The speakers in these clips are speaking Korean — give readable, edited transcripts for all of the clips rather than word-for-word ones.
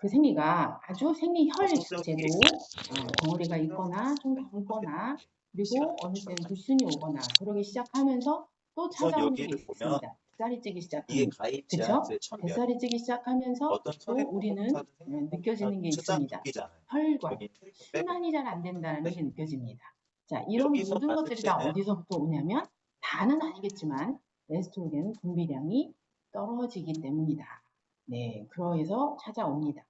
그 생리가 아주 생리혈 자체도 덩어리가 있거나 좀 검거나 그리고 어느 때는 불순이 오거나 그러기 시작하면서 또 우선 찾아오는 게 여기를 보면 있습니다. 뱃살이 찌기 이게 시작합니다. 가입 그쵸? 제한서의 첫 면. 뱃살이 찌기 시작하면서 어떤 또 우리는 손해보험사든 느껴지는 게 출장 있습니다. 바뀌잖아요. 혈관, 여기 트리거 빼고. 순환이 잘 안 된다는 네. 게 느껴집니다. 자, 이런 여기서 모든 봤을 것들이 다 때는 어디서부터 오냐면 다는 아니겠지만 에스트로겐 분비량이 떨어지기 때문이다. 네, 그래서 찾아옵니다.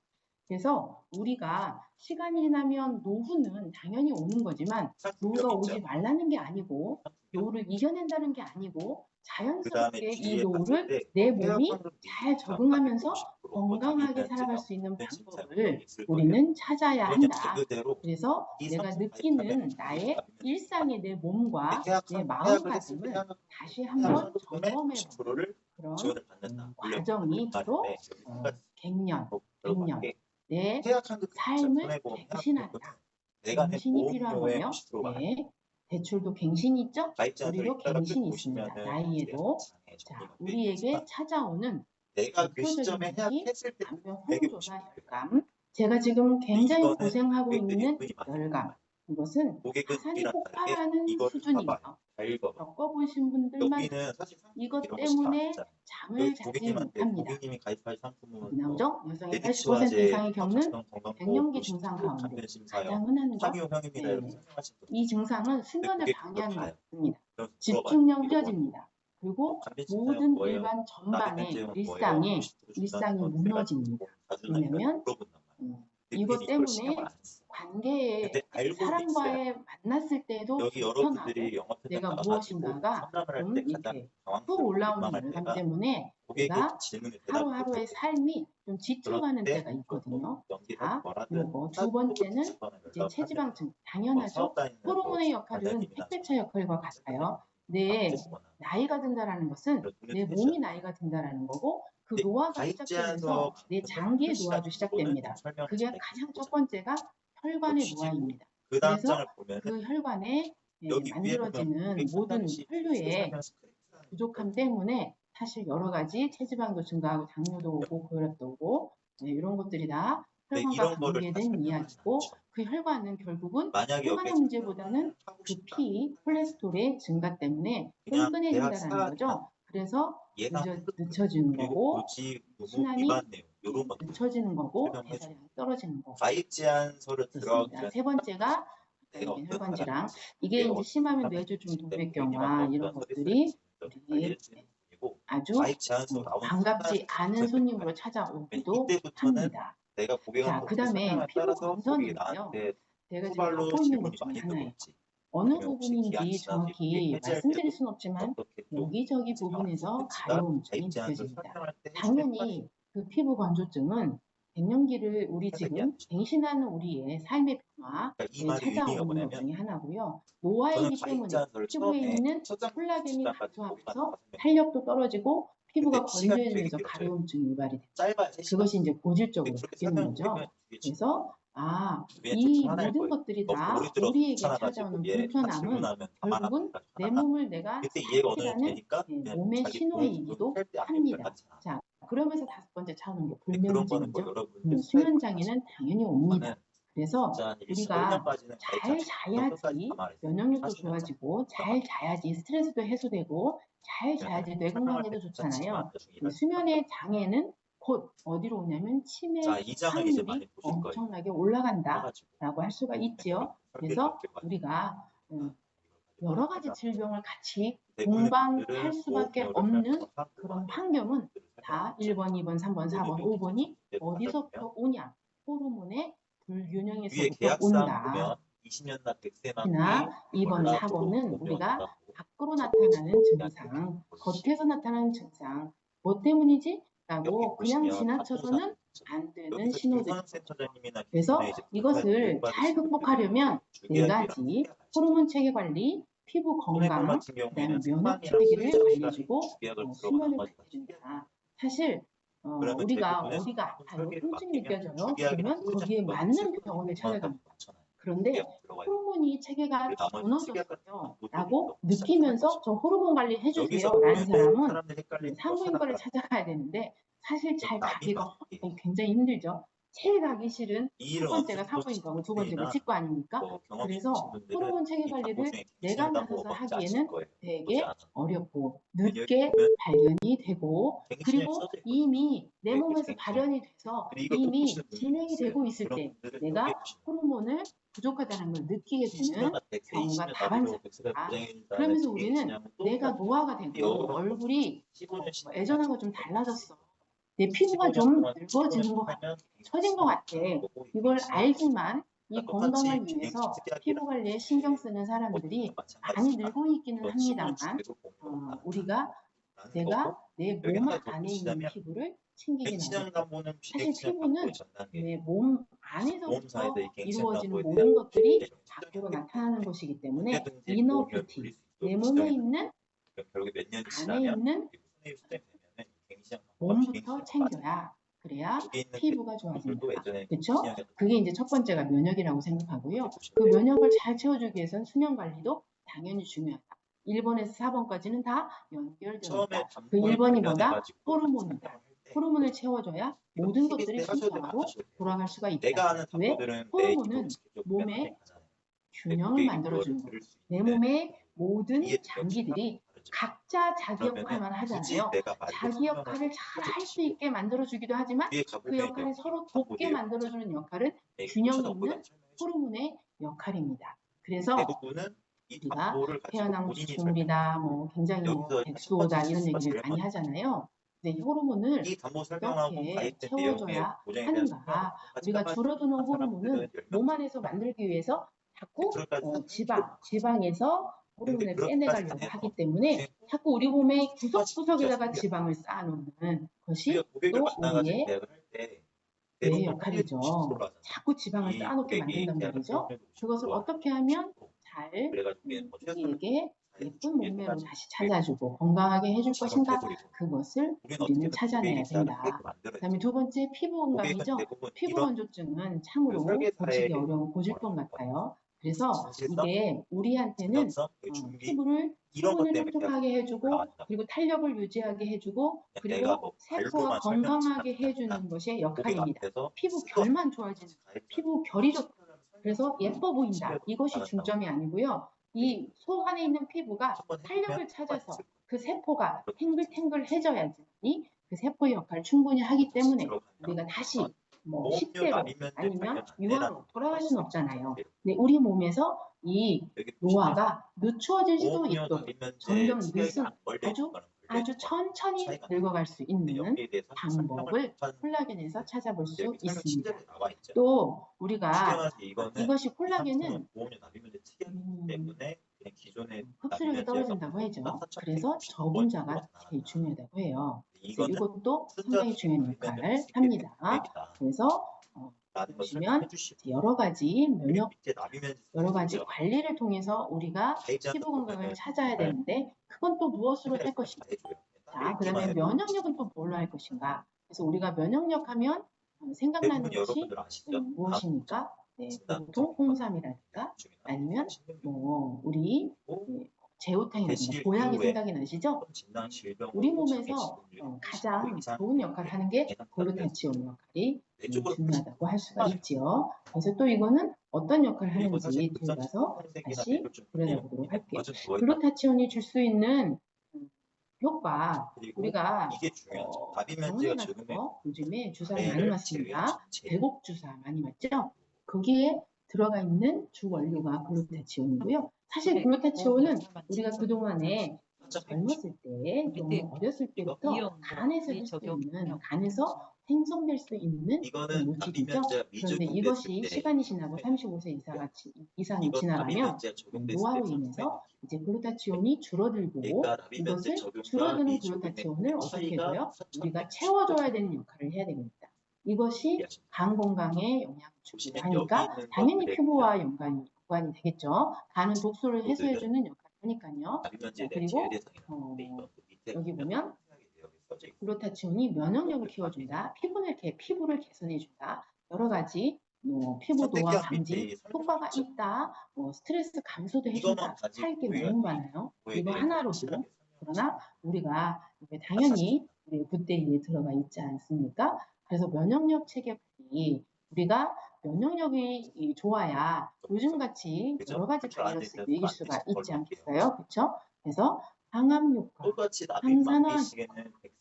그래서 우리가 시간이 지나면 노후는 당연히 오는 거지만 노후가 오지 말라는 게 아니고 노후를 이겨낸다는 게 아니고 자연스럽게 이 노후를 내 몸이 잘 적응하면서 건강하게 살아갈 수 있는 방법을 우리는 찾아야 한다. 그래서 내가 느끼는 나의 일상의 내 몸과 내 마음가짐을 다시 한번 점검해보는 그런 과정이 바로 갱년, 백년, 내 삶을 갱신한다. 갱신이 필요한 거예요. 네. 대출도 갱신이 있죠? 우리도 갱신이 있습니다. 나이에도. 자, 우리에게 찾아오는 대표적인 것이 안면 홍조나 혈감. 제가 지금 굉장히 고생하고 있는 열감. 이것은 화산이 폭발하는 수준이에요. 겪어보신 분들만 이것 때문에 잠을 자지 못합니다. 여기 나오죠? 여성의 80% 이상이 겪는 갱년기 증상 가운데 가장 흔한 것. 네. 이 증상은 수면을 방해하는 것 같습니다. 집중력 흐려집니다. 그리고 모든 일반 전반의 일상이 무너집니다. 왜냐하면 이것 때문에 관계에 사람과의 만났을 때도 불편하고 내가 무엇인가가 좀 이렇게 훅 올라오는 열감 때문에 내가 하루하루의 삶이 좀 지쳐가는 때가 있거든요. 자, 요거 두 번째는 이제 체지방증. 당연하죠. 호르몬의 역할은 택배차 역할과 같아요. 내 나이가 든다라는 것은 내 몸이 나이가 든다라는 거고 그 노화가 시작되면서 내 장기의 노화도 시작됩니다. 그게 가장 첫 번째가 혈관의 노화입니다. 그래서 그 혈관에 만들어지는 모든 혈류의 부족함 때문에 사실 여러 가지 체지방도 증가하고 당뇨도 오고 고혈압도 오고 이런 것들이 다 혈관과 관계된 이야기고 그 혈관은 결국은 혈관의 문제보다는 그 피, 콜레스테롤의 증가 때문에 끈끈해진다는 거죠. 그래서 늦춰지는 거고 순환이 늦춰지는 거고 대사량이 떨어지는 거고 그렇습니다. 세 번째가 혈관 질환. 이게 이제 심하면 뇌졸중, 동맥경화 이런 것들이 우리 아주 반갑지 않은 손님으로 찾아오기도 합니다. 자, 그 다음에 피부 건선인데요. 제가 지금 갖고 있는 것 중에 하나예요. 어느 부분인지 정확히 말씀드릴 수는 없지만 여기저기 부분에서 가려움증이 느껴집니다. 당연히 그 피부 건조증은 갱년기를 우리 지금 갱신하는 우리의 삶의 변화에 찾아오는 것 중에 하나고요. 노화이기 때문에 피부에 있는 콜라겐이 감소하면서 탄력도 떨어지고 피부가 건조해지면서 가려움증이 유발이 됩니다. 그것이 이제 고질적으로 바뀌는 거죠. 그래서 이 모든 것들이 다 우리에게 찾아오는 불편함은 결국은 내 몸을 내가 살피라는 몸의 신호이기도 합니다. 자, 그러면서 다섯 번째 차오는 게 불면증이죠. 수면장애는 당연히 옵니다. 그래서 우리가 잘 자야지 면역력도 좋아지고 잘 자야지 스트레스도 해소되고 잘 자야지 뇌 건강에도 좋잖아요. 수면의 장애는 곧 어디로 오냐면 치매 확률이 엄청나게 올라간다라고 할 수가 있지요. 그래서 우리가 여러 가지 질병을 같이 동반할 수밖에 없는 그런 환경은 다 1번, 2번, 3번, 4번, 5번이 어디서부터 오냐? 호르몬의 불균형에서부터 온다. 특히나 2번, 4번은 우리가 밖으로 나타나는 증상, 겉에서 나타나는 증상, 뭐 때문이지? 라고 그냥 지나쳐서는 안 되는 신호들이죠. 그래서 이것을 잘 극복하려면 네 가지 호르몬 체계 관리, 피부 건강, 그다음에 면역 체계를 관리해주고 수면을 관리해준다. 사실 우리가 어디가 아파요, 통증이 느껴져요. 그러면 거기에 맞는 병원을 찾아갑니다. 그런데 호르몬이 체계가 무너졌어요 라고 느끼면서 저 호르몬 관리 해주세요 라는 사람은 산부인과를 찾아가야 되는데 사실 잘 가기가 굉장히 힘들죠. 제일 가기 싫은 첫 이 일을 번째가 어느 정도 산부인 거고 두 번째가 친구들이나 치과 아닙니까? 뭐 경험이 있으신 그래서 분들은 호르몬 체계 이 방법 관리를 중에 내가 갱신한다고 나서서 뭔지 아실 하기에는 거예요. 보지 되게 않아도. 어렵고 여기 늦게 보면 발견이 되고 갱신이라고 그리고 써져 있거든요. 이미 내 여기 몸에서 갱신. 발현이 돼서 근데 이걸 못 이미 보시는 분들이 진행이 있어요. 되고 있을 그런 때 분들은 내가 여기에 보시면 호르몬을 부족하다는 걸 느끼게 되는 시간한테 경우가 K20년 나비로 백세가 다반사입니다. 고생했다는 그러면서 게 우리는 H냐면 또 내가 노화가 되고 여러 얼굴이 15년 지나면 예전하고 좀 점점 달라졌어. 내 피부가 15년 좀 동안 늙어지는 것 같아. 살면 처진 것 같아. 거고 이걸 H냐면 알지만 이 똑같이 건강을 비행 위해서 특약이랑 피부 관리에 신경 쓰는 사람들이 많이 마찬가지지만 늘고 있기는 그건 15년 합니다만 지내도 보는 우리가 거라는 내가 거고 내 여기 몸 하나 더 안에 있는 보시자면 피부를 챙기기는 갱신형 어렵대. 간보는 사실 비갱신형 간보의 피부는 전 단계 내 몸 보험사에서 안에서부터 이 갱신형 이루어지는 간보에 모든 대한 것들이 신경이 밖으로 하기 나타나는 때문에 것이기 때문에 언제든지 이너 보험료를 뷰티, 돌릴 수 내 있도록 몸에 지정이 있는 결국에 몇 년이 안에 지나면 있는 무슨 수준이 되면은 갱신형 간보가 몸부터 비갱신형으로 빠져요. 챙겨야 그래야 여기 있는 피부가 좋아진다. 도 예전에 그렇죠? 갱신형이었던 그게 이제 첫 번째가 면역이라고 여기 생각하고요. 보시면 그 면역을 잘 채워주기 위해서는 수면 관리도 당연히 중요하다. 1번에서 4번까지는 다 연결되어 처음에 있다. 그 담보에 1번이 뭐다? 관련해가지고 호르몬이다. 호르몬을 채워줘야 이건 모든 되게 것들이 하셔도 돼, 안 순서대로 하셔도 돼. 돌아갈 수가 있다. 내가 아는 왜? 담보들은 내 기본 호르몬은 스케줄 몸에 가잖아요. 균형을 만들어주는 거예요. 내 몸의 모든 장기들이 각자 자기 역할만 하잖아요. 자기 역할을 잘 할 수 있게 만들어주기도 하지만 그 역할을 서로 돕게 만들어주는 역할은 균형이 있는 호르몬의 역할입니다. 그래서 대부분은 이 우리가 담보를 가지고 태어난 본인이 주물이다, 뭐 굉장히 뭐 여기서 백수다 이런 얘기를 많이 하잖아요. 근데 이 호르몬을 이 담보 설명하고 어떻게 가입된 내용의 채워줘야 보장에 대한 하는가? 우리가 줄어드는 호르몬은 몸 안에서 만들기 위해서 자꾸 지방에서 호르몬을 빼내가려고 하기 때문에 자꾸 우리 몸의 구석구석에다가 지방을 쌓아놓는 것이 또 우리의 뇌의 역할이죠. 자꾸 지방을 쌓아놓게 만든단 말이죠. 그것을 어떻게 하면 잘 우리에게 예쁜 몸매로 다시 찾아주고 건강하게 해줄 것인가? 그것을 우리는 찾아내야 된다. 그 다음에 두 번째, 피부 건강이죠. 피부 건조증은 참으로 고치기 어려운 고질병 같아요. 그래서 이게 우리한테는 피부를 수분을 촉촉하게 해주고 그리고 탄력을 유지하게 해주고 그리고 세포가 건강하게 해주는 것이 역할입니다. 피부 결만 좋아지는 피부 결이 좋다. 그래서 예뻐 보인다. 이것이 중점이 아니고요. 이 속 안에 있는 피부가 탄력을 찾아서 그 세포가 탱글탱글해져야지 그 세포의 역할을 충분히 하기 때문에 우리가 다시 뭐 10대로 아니면 유아로 돌아갈 수는 없잖아요. 근데 우리 몸에서 이 노화가 늦추어질 수도 있도록 점점 아주 천천히 늙어갈 수 있는 방법을 콜라겐에서 찾아볼 수 있습니다. 또 우리가 이것이 콜라겐은 흡수력이 떨어진다고 하죠. 그래서 저분자가 제일 중요하다고 해요. 그래서 이것도 상당히 중요한 역할을 합니다. 그래서 보시면 여러 가지 관리를 통해서 우리가 피부 건강을 찾아야 되는데 그건 또 무엇으로 할 것인가? 자, 그다음에 면역력은 또 뭘로 할 것인가? 그래서 우리가 면역력 하면 생각나는 것이 무엇입니까? 네, 보통 홍삼이라든가 아니면 뭐 우리 제우탕이라든가 보약이 생각이 나시죠? 우리 몸에서 가장 좋은 역할을 하는 게 글루타치온 역할이 중요하다고 할 수가 있지요. 그래서 또 이거는 어떤 역할을 하는지 들어가서 다시 들여다보도록 할게요. 글루타치온이 줄 수 있는 효과, 우리가 병원에 가서 요즘에 주사를 많이 맞습니다. 배곡 주사 많이 맞죠? 거기에 들어가 있는 주 원료가 글루타치온이고요. 사실 글루타치온은 우리가 그동안에 젊었을 때, 좀 어렸을 때부터 간에서 할 수 있는, 간에서 생성될 수 있는 물질이죠. 그런데 이것이 시간이 지나고 35세 이상이 지나가면 노화로 인해서 이제 글루타치온이 줄어들고 이것을 줄어드는 글루타치온을 어떻게 해줘요? 우리가 채워줘야 되는 역할을 해야 됩니다. 이것이 간 건강에 영향을 주기도 하니까 당연히 피부와 연관이 되겠죠. 간은 독소를 해소해주는 역할을 하니까요. 그리고 여기 보면 글루타치온이 면역력을 키워준다, 피부를 개선해준다, 여러 가지 피부 노화 방지 효과가 있다, 스트레스 감소도 해준다, 할 게 너무 많아요. 이거 하나로도. 그러나 우리가 당연히 우리 굿데이에 들어가 있지 않습니까? 그래서 면역력 체계 것들이 우리가 면역력이 좋아야 요즘같이 그죠? 여러 가지 그렇죠. 안 바이러스를 되면 이길 안 수가 되시는 걸로 있지 할게요. 않겠어요? 그렇죠? 그래서 항암 효과, 똑같이 나비 항산화 만기 시계는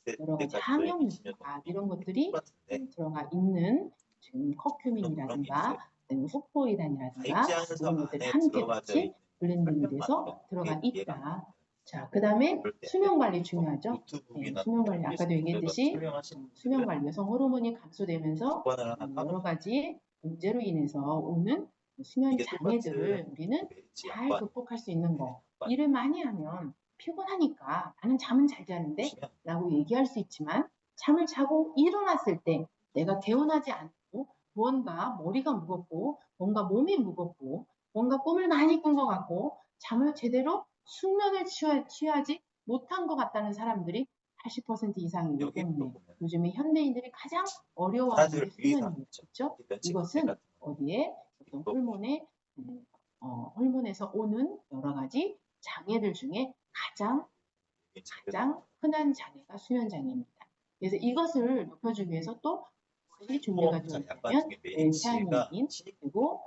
100세 여러 가지 때까지 항염 20년 효과 동안이면 이런 것들이 똑같은데 들어가 있는 지금 그런 게 커큐민이라든가 있어요. 후포이단이라든가 가입자하면서 이런 것들이 안에 함께 들어가져 같이 있는 블렌딩이 돼서 설명만으로 들어가 그게 이해가 안 있다. 돼요. 자, 그 다음에 그럴 때 수면 관리 중요하죠. 노트북이나 수면 관리 아까도 얘기했듯이 설명하시는 수면 분들은 관리 여성 호르몬이 감소되면서 주관을 하나 여러 까놓으면 가지 문제로 인해서 오는 수면 이게 똑같은 장애들을 우리는 메리츠 잘 약관 극복할 수 있는 거. 약관 일을 많이 하면 피곤하니까 나는 잠은 잘 자는데 보시면 라고 얘기할 수 있지만 잠을 자고 일어났을 때 내가 개운하지 않고 뭔가 머리가 무겁고 뭔가 몸이 무겁고 뭔가 꿈을 많이 꾼 것 같고 잠을 제대로 숙면을 취하지 못한 것 같다는 사람들이 80% 이상이기 여기 또 때문에 보면 요즘에 현대인들이 가장 어려워하는 게 사람들을 위해서 수면입니다. 하죠. 그렇죠? 면책 이것은 같은 거 어디에 어떤 또 호르몬의 호르몬에서 오는 여러 가지 장애들 중에 가장 흔한 장애가 수면 장애입니다. 그래서 이것을 높여주기 위해서 또 무엇이 준비가 되어 약관 있냐면 중에 메리츠가 L테아니닌 그리고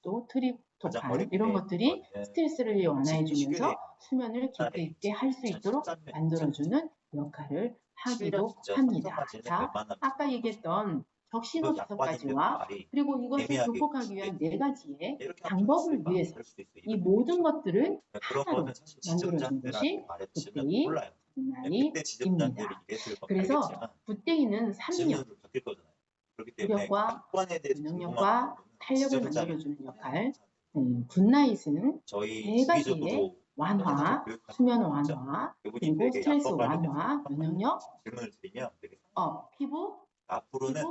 또 가장 트립토판 어렵게 이런 것들이 이거는 스트레스를 완화해주면서 쉽게 수면을 깊이 있게 할 수 있도록 2013년 만들어주는 역할을 7년 하기도 전 합니다. 성성까지는 자, 웬만하면 아까 얘기했던 적신호 그 5가지와 약관인데도 말이 그리고 이것을 애매하게 극복하기 위한 4가지의 이렇게 하면 방법을 있을까? 위해서 그럴 수도 있어. 이 이런 모든 것들을 그런 하나로 거는 사실 만들어준 지점장들한테 것이 말해주시면 굿데이 몰라요. 그때 지점장들이 나이입니다. 이랬을 건 그래서 알겠지만 굿데이는 3년 지점장들 바뀔 거잖아요. 그렇기 때문에 무력과 약관에 대해서 궁금한 면역력과 부분은 탄력을 지점장이 만들어주는 역할, 굿나잇은 저희 세 가지의 주기적으로 편의점을 완화, 교육하는 수면 거죠. 완화, 그리고 그분이 되게 스트레스 약관 관련된 완화, 면역력, 질문을 드리면 되게 피부 앞으로는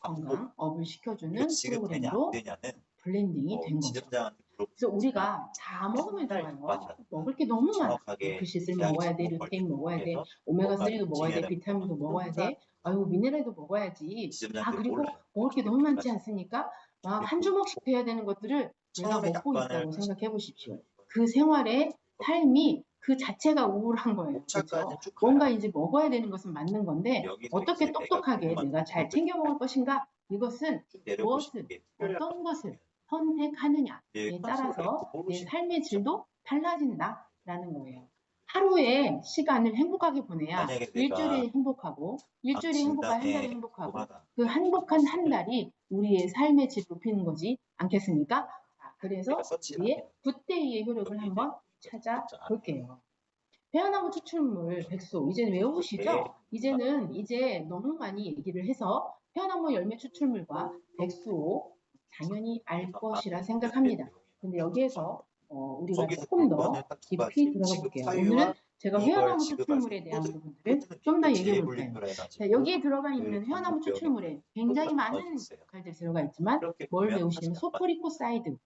건강, 받고 업을 이거 시켜주는 지금 되냐 안 프로그램으로 되냐는 블렌딩이 된 거죠. 지점장한테 그래서 물어보시지만 우리가 다 먹으면 맨날 좋아요. 약관이라든가 먹을 게 너무 많아. 정확하게 밀크시슬 제약이 먹어야 돼, 정보 루테인 관리를 먹어야 돼, 해서 뭔가를 오메가3도 먹어야 돼, 인증해야 비타민도 되는 먹어야 항상 돼, 아유, 미네랄도 먹어야지. 지점장들이 그리고 몰라요. 먹을 게 너무 많지 않습니까? 막 한 그리고 주먹씩 돼야 되는 것들을 내가 처음에 먹고 약관을 있다고 생각해 보십시오. 하시면 그 생활의 삶이 그 자체가 우울한 거예요. 그렇죠? 5차까지는 쭉 뭔가 가요. 이제 먹어야 되는 것은 맞는 건데 여기서 어떻게 이제 내가 똑똑하게 궁금한 내가 잘 부분을 챙겨 먹을 것인가? 이것은 쭉 내려보시는 무엇을 게 어떤 것을 선택하느냐에 이제 따라서 컨셉을 내 모르시는 삶의 거죠. 질도 달라진다라는 거예요. 하루에 시간을 행복하게 보내야 만약에 내가 일주일이 행복하고 암 일주일이 행복한 한 달이 진단에 행복하고 노마다 그 행복한 한 달이 우리의 삶의 질을 높이는 거지 않겠습니까? 자, 내가 그래서 서치를 우리의 하면 굿데이의 효력을 여기 이제 한번 찾아볼게요. 회화나무 추출물 백소 이제 외우시죠? 이제는 이제 너무 많이 얘기를 해서 회화나무 열매 추출물과 백소 당연히 알 것이라 생각합니다. 근데 여기에서 우리가 거기서 조금 볼 더 거는 딱 두 깊이 가지. 들어가 지급 볼게요. 사유와 오늘은 제가 이걸 회화나무 지급할 수 추출물에 있는 대한 모든 부분들을 이것들은 좀 더 이제 얘기해 볼까요? 재분류를 자, 해가지고 여기에 들어가 그 있는 회화나무 방법병에 추출물에 굉장히 많은 있어요. 역할들이 들어가 있지만 이렇게 뭘 보면 배우시냐면 사실 약간 소포리코사이드.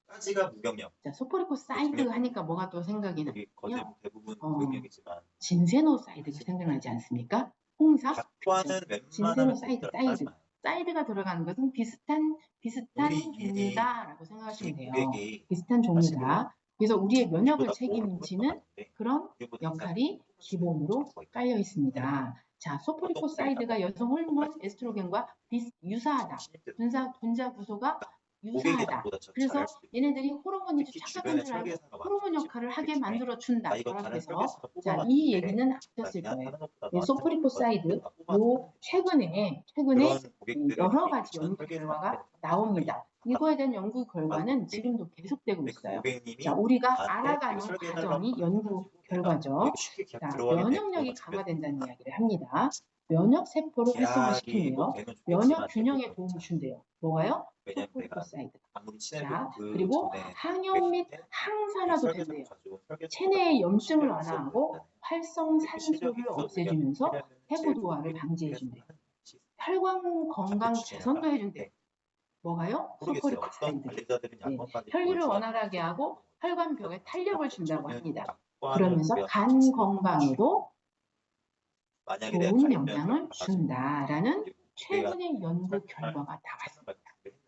까지가 무경력, 자, 소포리코사이드 하니까 뭐가 또 생각이 여기 거의 나냐면 대부분 무경력이지만 진세노사이드가 생각나지 않습니까? 홍삼? 약관은 웬만하면 진세노사이드, 공짜로 사이드. 짧아요. 사이드가 들어가는 것은 비슷한 우리 종류다라고 이 생각하시면 돼요. 고객이 비슷한 종류다. 그래서 우리의 면역을 우리보다 모르는 것도 책임지는 많은데 그런 우리보다 역할이 기본으로 깔려 있습니다. 자, 소포리코사이드가 여성 호르몬 에스트로겐과 유사하다. 분자 구조가 고객이 유사하다. 나보다 더 그래서 잘할 수도 있고 얘네들이 호르몬이 특히 착각한 주변에 줄 알고 설계사가 호르몬 많은지 역할을 하게 모르겠지만 만들어 나 준다. 이거 라고 다른 해서 설계사가 자, 이 뽑아왔는데 얘기는 나 아셨을 그냥 거예요. 하는 것보다 네, 너한테 소포리코사이드 뽑아왔는데 최근에 그런 고객들을 여러 우리 가지 연구 설계사한테 결과가 나옵니다. 이거에 대한 연구 결과는 받았는데 지금도 계속되고 그 있어요. 자, 고객님이 우리가 나한테 알아가는 이거 설계해달라고 과정이 연구 해가지고 내가 결과죠. 이거 쉽게 계약 자, 들어가게 되고 면역력이 준비했는데 강화된다는 이야기를 합니다. 면역 세포를 계약이 뭐 활성화시키며 되면 면역 좋겠지만 균형에 도움을 준대요. 뭐가요? 왜냐면 내가 소포리코사이드. 아무리 자, 친해도 그 그리고 전에 항염 및 계실 때 이 항산화도 설계사가 된대요. 가지고 설계사가 체내의 염증을 신경을 써야 완화하고 되잖아요. 이렇게 실력이 활성산소를 있어 없애주면서 왜냐면 해부 제일 도화를 고객이 방지해준대요. 하는 짓이 혈관 건강 답변 주시냐가 개선도 해준대요. 뭐가요? 모르겠어요. 어떤 소포리코사이드. 관리자들은 네, 약관까지 혈류를 보여줘가지고 원활하게 하고 혈관벽에 탄력을 준다고 저는 합니다. 약관을 그러면서 우리가 간 건강에도 만약에 내가 좋은 가입면서 영향을 준다라는 그리고 내가 최근의 연구 설명을 결과가 나왔습니다. 했는데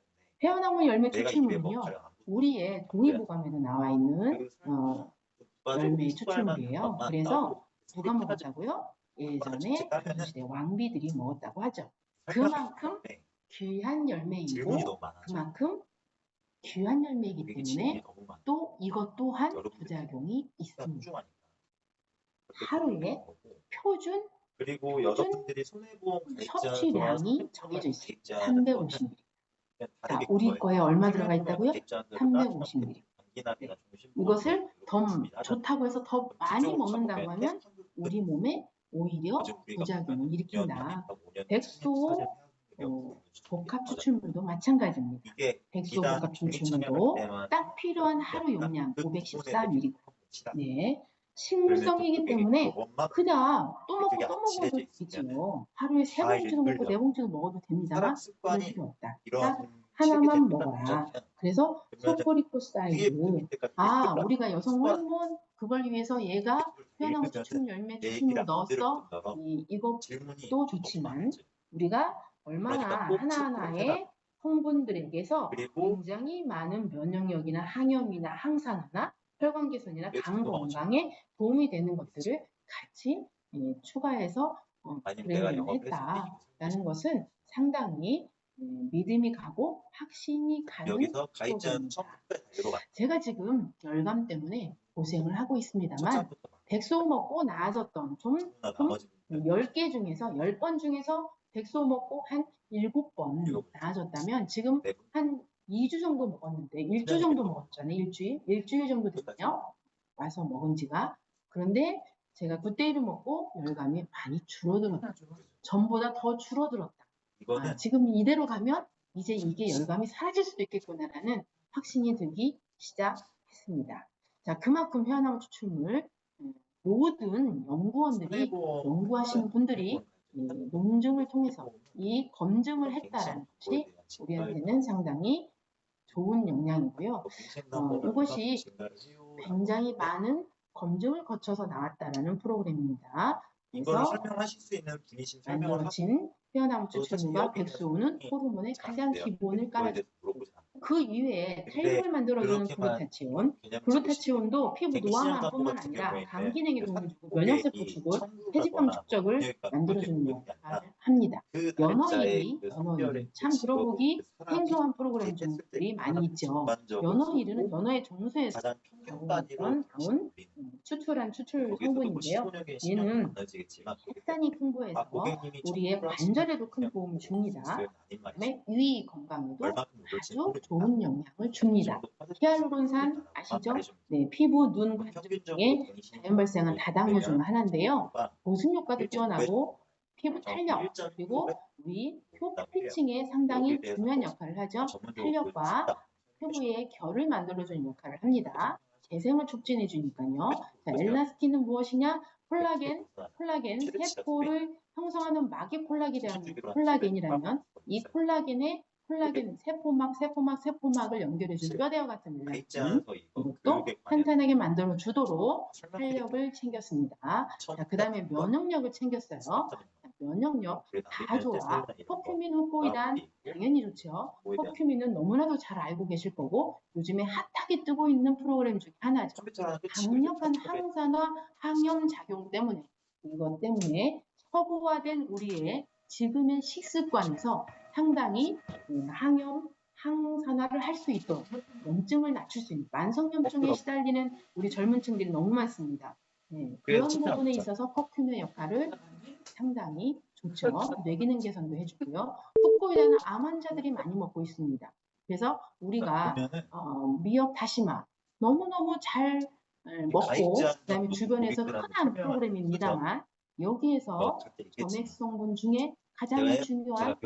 회화나무 열매 내가 입에 뭐 추출물은요, 가령 안 붙는 우리의 동의보감에도 나와 있는 그 설명을 열매 추가할 만한 추출물이에요. 것만 그래서 나오고 누가 먹었다고요? 예전에 까면은 조선시대 왕비들이 먹었다고 하죠. 설명이 그만큼 있는데 귀한 질문이 열매이고 너무 많아져. 그만큼 귀한 열매이기 이게 때문에 질문이 너무 많아. 또 이것 또한 여러분들이 부작용이 있습니다. 소중하니까. 그렇게 하루에 생각하는 거고. 표준 그리고 표준 여러분들이 손해보험 가입자와 섭취량이 정해져 있어요. 가입자는 거는 350ml. 그냥 자, 다르게 우리 거예요. 거에 얼마 들어가 프리미엄 있다고요? 가입자들은 350ml. 단기납이나 이것을 더 좋다고 해서 더 많이 먹는다고 하면 우리 몸에 오히려 부작용을 일으킨다. 백소 복합 추출물도 마찬가지입니다. 백소 복합 추출물도 딱 필요한 하루 용량 514mg. 네, 식물성이기 때문에 그냥 또 먹고 또 먹어도 되지요. 하루에 3봉지도 먹고 4봉지도 먹어도 됩니다만 그럴 필요 없다. 딱 하나만 먹어라. 그래서 솔포리코사이드, 우리가 여성 호르몬 그걸 위해서 얘가 효나무 추출물, 열매 추출물 넣었어. 이것도 좋지만 우리가 얼마나 하나하나의 성분들에게서 굉장히 많은 면역력이나 항염이나 항산화나 혈관 개선이나 간 건강에 도움이 되는 것들을 같이 추가해서 브랜딩을 했다라는 것은 상당히 믿음이 가고 확신이 가는 프로그램입니다. 제가 지금 열감 때문에 고생을 하고 있습니다만 백소 먹고 나아졌던 좀 10개 중에서 10번 중에서 백소 먹고 한 7번 나아졌다면 지금 한 2주 정도 먹었는데 1주 정도 먹었잖아요. 일주일 정도 됐네요. 와서 먹은 지가. 그런데 제가 굿데이를 먹고 열감이 많이 줄어들었다. 전보다 더 줄어들었다. 지금 이대로 가면 이제 이게 열감이 사라질 수도 있겠구나라는 확신이 들기 시작했습니다. 자, 그만큼 효나무 추출물 모든 연구원들이 연구하시는 분들이 논증을 통해서 이 검증을 했다라는 것이 우리한테는 상당히 좋은 영향이고요. 이것이 굉장히 많은 검증을 거쳐서 나왔다라는 프로그램입니다. 이걸 설명하실 수 있는 분이신 설명을 만들어진 효나무 추출물과 백소는 호르몬의 가장 기본을 깔아줍니다. 그 이외에 탄력을 만들어주는 글루타치온도 피부 노화만뿐만 아니라 간 기능에 도움을 주고 면역세포 주고 퇴직감 축적을 만들어주는 역할을 합니다. 연어일이 참 들어보기 생소한 프로그램 중들이 많이 있죠. 연어일은 연어의 정수에서 나온 추출한 추출 성분인데요. 얘는 햇산이 풍부해서 우리의 관절에도 큰 도움을 줍니다. 그다음에 위 건강에도 아주 좋은 영향을 줍니다. 히알루론산 아시죠? 네, 피부, 눈 관절에 자연 발생한 다당류 중 하나인데요. 보습 효과도 뛰어나고 피부 탄력 그리고 우리 표 피칭에 상당히 중요한 역할을 하죠. 탄력과 피부의 결을 만들어주는 역할을 합니다. 재생을 촉진해 주니까요. 자, 엘라스틴은 무엇이냐? 콜라겐 세포를 형성하는 막이 콜라겐이라면 이 콜라겐 세포막을 연결해주는 뼈대와 같은 엘라스틴 이것도 탄탄하게 만들어 주도록 탄력을 챙겼습니다. 자, 그 다음에 면역력을 챙겼어요. 면역력 다 좋아. 퍼큐민, 후코이단 당연히 좋죠. 퍼큐민은 너무나도 잘 알고 계실 거고 요즘에 핫하게 뜨고 있는 프로그램 중에 하나죠. 강력한 항산화, 항염 작용 때문에 이것 때문에 서구화된 우리의 지금의 식습관에서 상당히 항염, 항산화를 할 수 있도록 염증을 낮출 수 있는 만성염증에 시달리는 우리 젊은 층들이 너무 많습니다. 네, 그런 부분에 있어서 퍼퓸의 역할을 상당히 좋죠. 뇌기능 개선도 해주고요. 후코이다는 암 환자들이 많이 먹고 있습니다. 그래서 우리가 미역 다시마 너무너무 잘 먹고 그다음에 주변에서 흔한 프로그램입니다만 여기에서 점액 성분 중에 가장 중요한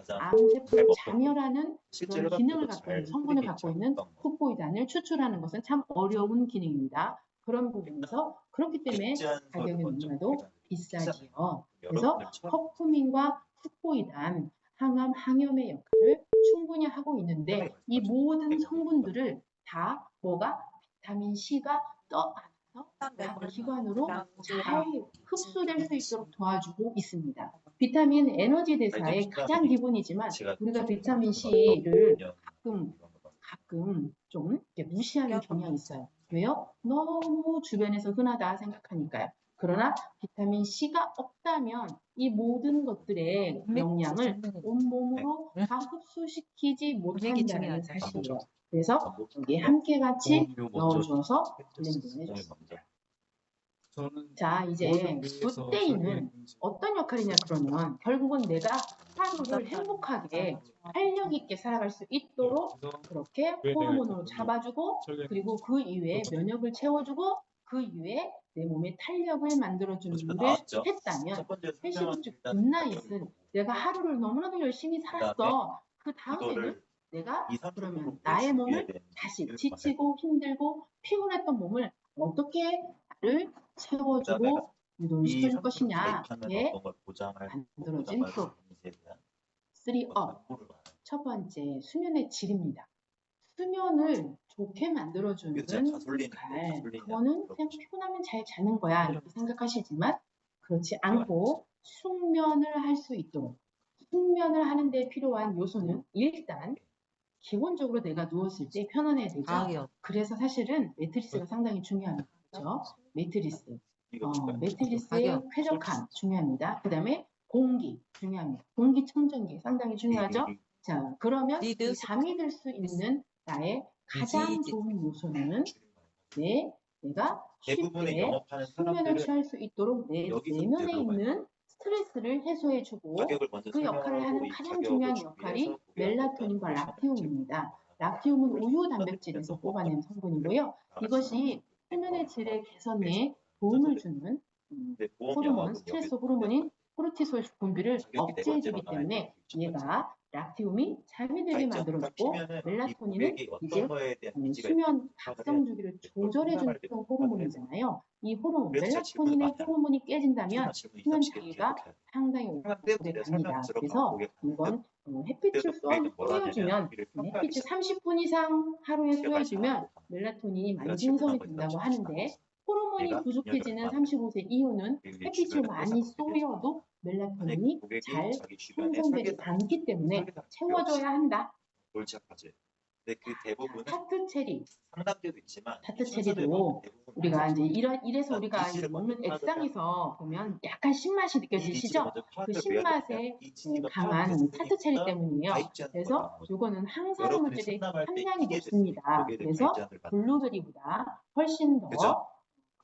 암세포를 자멸하는 그런 기능을 갖고 있는 성분을 갖고 있는 후코이단을 추출하는 것은 참 어려운 기능입니다. 그런 부분에서 그렇기 때문에 가격이 너무나도 비싸지요. 그래서 커큐민과 후코이단 항암, 항염의 역할을 충분히 하고 있는데 이 모든 성분들을 다 비타민 C가 떠안아서 기관으로 잘 흡수될 수 있도록 도와주고 있습니다. 비타민 에너지 대사의 가장 기본이지만 우리가 비타민 C를 가끔 좀 무시하는 경향이 있어요. 왜요? 너무 주변에서 흔하다 생각하니까요. 그러나 비타민 C가 없다면 이 모든 것들의 영양을 온몸으로 다 흡수시키지 못한다는 사실이에요. 그래서 여기에 함께 같이 넣어주어서 블렌딩을 해줬습니다. 자, 이제 굿데이는 어떤 역할이냐 그러면 결국은 내가 하루를 행복하게 활력 있게 살아갈 수 있도록 그렇게 호르몬으로 잡아주고 그리고 그 이외에 면역을 채워주고 그 이외에 내 몸에 탄력을 만들어주는 일을 했다면 패시브축 굿나잇은 내가 하루를 너무나도 열심히 살았어. 그 다음에는 내가 그러면 나의 몸을 다시 지치고 힘들고 피곤했던 몸을 어떻게 나를 채워주고 유도시켜줄 것이냐에 만들어진 프로그램 3업 첫 번째 수면의 질입니다. 수면을 좋게 만들어주는 역할 그거는 그냥 피곤하면 잘 자는 거야 이렇게 생각하시지만 그렇지 않고 숙면을 할 수 있도록 숙면을 하는 데 필요한 요소는 일단 기본적으로 내가 누웠을 때 편안해야 되죠. 그래서 사실은 매트리스가 상당히 중요합니다. 그렇죠? 매트리스의 쾌적함 중요합니다. 그 다음에 공기 중요합니다. 공기청정기 상당히 중요하죠. 자, 그러면 이 잠이 들 수 있는 나의 가장 좋은 요소는 내가 쉽게 숙면을 취할 수 있도록 내 내면에 있는 스트레스를 해소해주고 그 역할을 하는 가장 중요한 역할이 멜라토닌과 락티움입니다. 락티움은 우유 단백질에서 뽑아낸 성분이고요. 이것이 수면의 질의 개선에 도움을 주는 호르몬, 스트레스 호르몬인 코르티솔 분비를 억제해주기 때문에 얘가 락티움이 잠이 들게 만들어주고 멜라토닌은 이제 수면 각성 주기를 조절해주는 호르몬이잖아요. 이 호르몬, 멜라토닌의 호르몬이 깨진다면 수면 장애가 상당히 오래 갑니다. 그래서 이건 햇빛을 쏘여주면 햇빛을 30분 이상 하루에 쏘여주면 멜라토닌이 많이 생성이 된다고 하는데 호르몬이 부족해지는 35세 이후는 햇빛을 많이 쏘여도 멜라토닌이 잘 생성되지 않기 때문에 채워줘야 한다. 타트 체리, 타트 체리도 우리가 이제 이래서 우리가 이제 먹는 액상에서 보면 약간 신맛이 느껴지시죠? 그 신맛에 강한 타트 체리 때문이에요. 그래서 이거는 항산화 물질의 함량이 높습니다. 그래서 블루베리보다 훨씬 더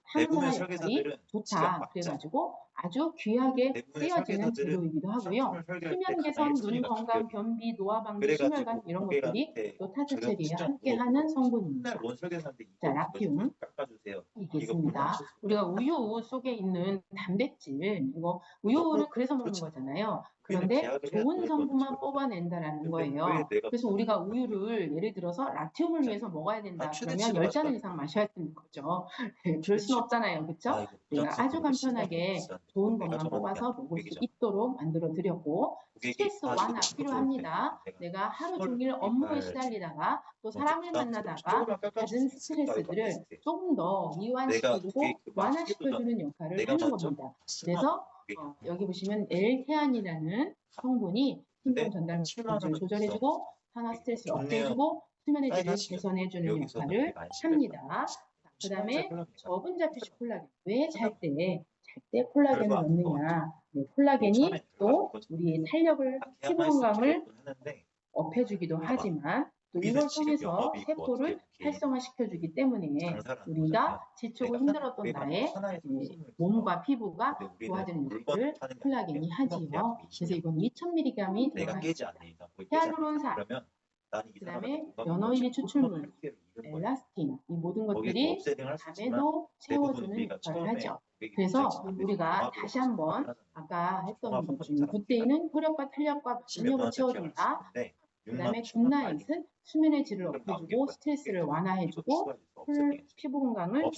항산화 역할이 좋다. 그래가지고 아주 귀하게 쓰여지는 재료이기도 하고요. 수면 개선, 눈 건강, 변비, 노화 방지, 심혈관 이런 것들이 또 타트 체리에 함께하는 성분입니다. 자, 락티움 이게 있습니다. 우리가 우유 속에 있는 단백질 이거 우유를 그래서 먹는 거잖아요. 그런데 좋은 성분만 뽑아낸다라는 거예요. 그래서 우리가 우유를 예를 들어서 락티움을 위해서 먹어야 된다. 그러면 10잔을 이상 마셔야 되는 거죠. 그럴 수는 없잖아요. 그렇죠? 우리가 아주 간편하게 좋은 것만 뽑아서 먹을 수 있도록 만들어 드렸고 스트레스 완화 필요합니다. 내가 하루 종일 업무에 시달리다가 또 사람을 만나다가 받은 스트레스들을 조금 더 이완시키고 완화시켜주는 역할을 하는 겁니다. 그래서 여기 보시면 L-테안이라는 성분이 신경 전달 물질을 조절해주고 산화 스트레스를 억제해주고 수면의 질을 개선해주는 역할을 합니다. 그 다음에 저분자표시 콜라겐. 왜 잘 때 콜라겐을 넣느냐. 콜라겐이 또 우리의 탄력을, 피부 건강을 업해주기도 하지만 또 이걸 통해서 세포를 활성화시켜주기 때문에 우리가 지치고 힘들었던 나의 몸과 피부가 좋아지는 역할을 콜라겐이 하지요. 그래서 이건 2000mg이 들어가 있습니다. 히알루론산, 그 다음에 연어일의 추출물, 엘라스틴 이 모든 것들이 잠에도 채워주는 역할을 하죠. 그래서 우리가 다시 한번 아까 했던 것 중에 굿데이는 혈액과 탄력과 면역을 채워준다. 그 다음에 굿나잇은 수면의 질을 높여주고 스트레스를 완화해주고 피부 건강을 또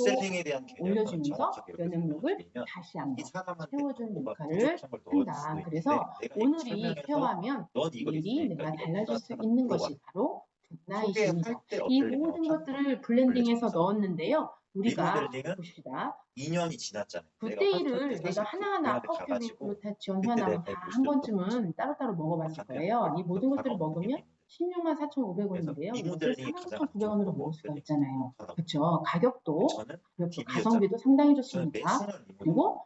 올려주면서 면역력을 다시 한번 채워주는 역할을 한다. 그래서 오늘이 케어하면 내일이 내가 달라질 수 있는 것이 바로 굿나잇입니다. 이 모든 것들을 블렌딩해서 넣었는데요. 우리가 봅시다. 2년이 지났잖아요. 굿데이를 내가 하나하나 커피, 글루타치온, 현황 다 한 번쯤은 따로따로 먹어봤을 거예요. 이 모든 것들을 먹으면 16만 4,500원인데요. 이 이것을 모델이 가장 49,900원으로 먹을 수가 거거든요. 있잖아요. 그렇죠. 가격도 저는 가성비도 상당히 저는 매 좋습니다. 순간 이 모델 그리고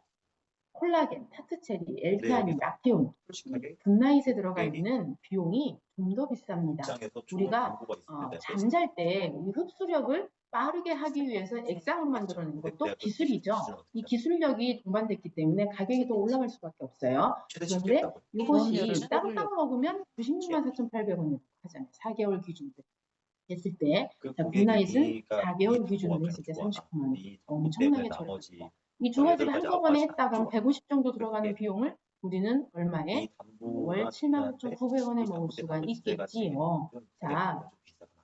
콜라겐, 타트체리, 근데 엘타닌, 여기서 라테온, 솔직하게 굿나잇에 들어가 고객이 있는 비용이 좀 더 비쌉니다. 입장에서 좋은 우리가 정보가 있을 때 잠잘 때 이 흡수력을 빠르게 하기 위해서 액상을 만들어낸 것도 기술이죠. 이 기술력이 동반됐기 때문에 가격이 더 올라갈 수밖에 없어요. 그런데 이것이 따로따로 먹으면 96만 4,800원이라고 하잖아요. 4개월 기준으로 했을 때, 굿나잇은 4개월 기준으로 했을 때 39만 원. 엄청나게 저렴해요. 이 두 가지를 한꺼번에 했다가 150 정도 들어가는 비용을 우리는 얼마에? 월 79,900원에 먹을 수가 있겠지요. 자,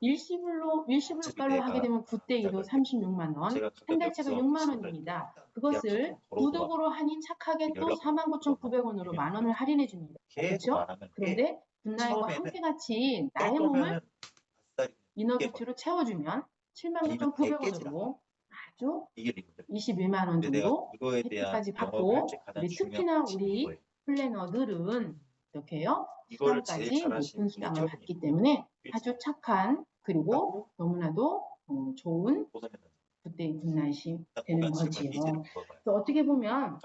일시불가로 하게 되면 9대2로 36만 원, 한 달치가 6만 원입니다. 그것을 구독으로 하니 착하게 또 49,900원으로 만 원을 할인해 줍니다. 그렇죠? 그런데 굿나잇과 함께 같이 나의 몸을 이너뷰티로 채워주면 79,900원으로 아주 21만 원 정도 혜택까지 받고 우리 특히나 우리 플래너들은 이렇게요. 수당까지 높은 수당을 받기 때문에 아주 착한 그리고 너무나도 좋은 그때 굿나잇이 되는 거지요. 그래서 어떻게 보면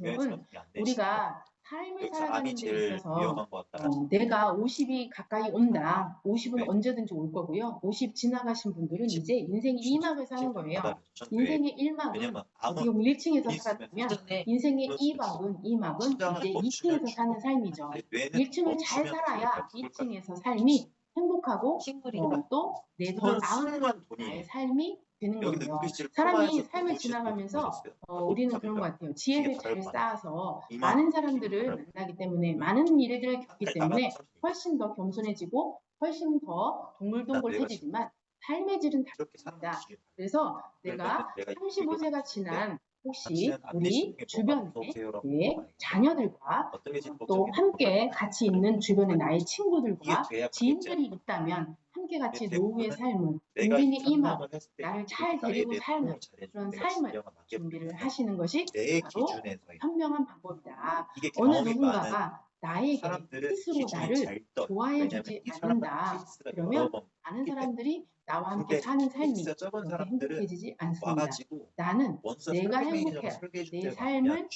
여러분 우리가 삶을 살아가는 데 있어서 내가 50이 가까이 온다. 50은 언제든지 올 거고요. 50 지나가신 분들은 이제 인생의 2막을 사는 거예요. 인생의 1막은 어떻게 보면 1층에서 살았다면 인생의 2막은 이제 2층에서 사는 삶이죠. 1층을 잘 살아야 2층에서 삶이 행복하고 또 내 더 나은 나의 삶이 되는 거예요. 사람이 삶을 지나가면서 우리는 그런 것 같아요. 지혜를 잘 쌓아서 많은 사람들을 만나기 때문에 많은 일들을 겪기 때문에 훨씬 더 겸손해지고 훨씬 더 동글동글해지지만 삶의 질은 다릅니다. 그래서 내가 35세가 지난 혹시 우리 주변에 내 자녀들과 또 함께 같이 있는 주변의 나의 친구들과 지인들이 있다면 함께 같이 노후의 삶을 인생의 이막 나를 잘 데리고 사는 그런 삶을 준비를 하시는 것이 바로 현명한 방법이다. 어느 누군가가 나에게 스스로 나를 좋아해주지 않는다. 그러면 많은 사람들이 나와 함께 사는 삶이 그렇게 행복해지지 않습니다. 나는 내가 행복해야 내 삶을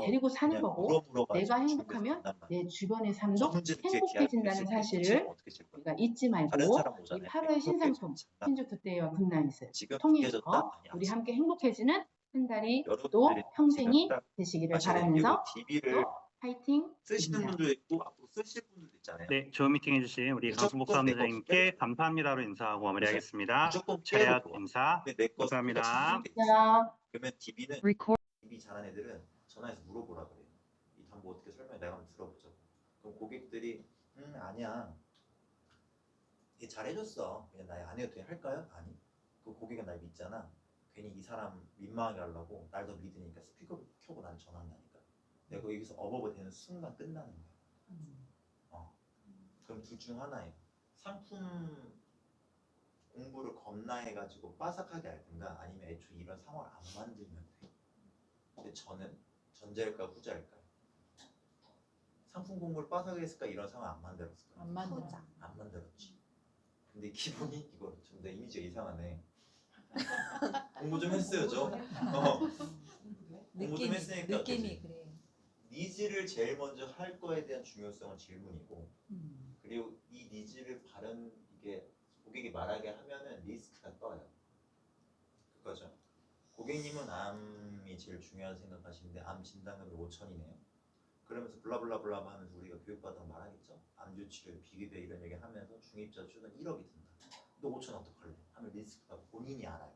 데리고 사는 거고 내가 행복하면 내 주변의 삶도 행복해진다는 사실을 우리가 잊지 말고 이 8월 신상품 신주 굿데이와 굿나잇을 통해서 우리 함께 행복해지는 한 달이 또 평생이 되시기를 바라면서 또 파이팅 쓰시는 분도 있고 앞으로 쓰실 분들도 있잖아요. 네, 좋은 미팅 해주신 우리 강순복 사무장님께 감사합니다로 인사하고 마무리하겠습니다. 무조건 차례 깨고 인사 근데 내 거 감사합니다. 자, 그러면 DB는 DB 잘하는 애들은 전화해서 물어보라 그래요. 이 담보 어떻게 설명해? 내가 한번 들어보자. 그럼 고객들이 아니야. 얘 잘해줬어. 그냥 나 안 해도 돼. 할까요? 아니. 그 고객은 날 믿잖아. 괜히 이 사람 민망하게 하려고 날 더 믿으니까 스피커 켜고 난 전화한다니까. 내가 여기서 어버버 되는 순간 끝나는 거야. 그럼 둘 중 하나예요. 상품 공부를 겁나 해가지고 빠삭하게 알든가 아니면 애초에 이런 상황을 안 만들면 돼. 근데 저는 전자일까 후자일까요? 상품 공부를 빠삭하게 했을까 이런 상황 안 만들었을까? 안 만들자. 안 만들었지. 근데 기본이 이거 좀 내 이미지가 이상하네. 공부 좀 했어요 저. 공부 좀 했으니까 느낌이 그래. 니즈를 제일 먼저 할 거에 대한 중요성은 질문이고 그리고 이 니즈를 바른 이게 고객이 말하게 하면은 리스크가 떠요. 그거죠. 고객님은 암이 제일 중요하다 생각하시는데 암 진단금이 5천이네요. 그러면서 블라블라블라 하면서 우리가 교육받아서 말하겠죠. 암 조치를 비교돼 이런 얘기 하면서 중입자 수는 1억이 든다. 너 5천 어떡할래? 하면 리스크가 본인이 알아요.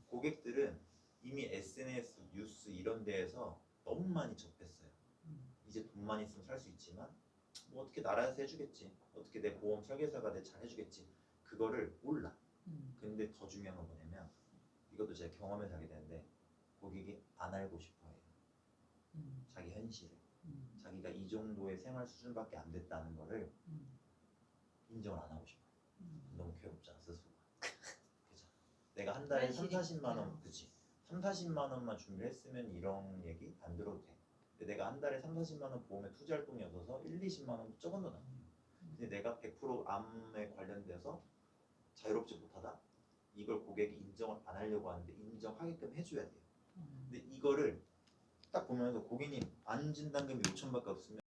고객들은 이미 SNS, 뉴스 이런 데에서 너무 많이 접했어요. 이제 돈만 있으면 살 수 있지만 뭐 어떻게 나라에서 해주겠지. 어떻게 내 보험 설계사가 내 잘 해주겠지. 그거를 몰라. 근데 더 중요한 건 뭐냐면 이것도 제가 경험해서 하게 되는데 고객이 안 알고 싶어 해요. 자기 현실을. 자기가 이 정도의 생활 수준밖에 안 됐다는 거를 인정을 안 하고 싶어. 너무 괴롭잖아 스스로가. 그죠? 내가 한 달에 3, 40만 원, 그치? 3, 40만 원만 준비했으면 이런 얘기 안 들어도 돼. 근데 내가 한 달에 3, 40만 원 보험에 투자할 돈이 없어서 1, 20만 원 조금 더 남아요. 근데 내가 100% 암에 관련돼서 자유롭지 못하다. 이걸 고객이 인정을 안 하려고 하는데 인정하게끔 해줘야 돼요. 근데 이거를 딱 보면서 고객님 암 진단금이 5천밖에 없으면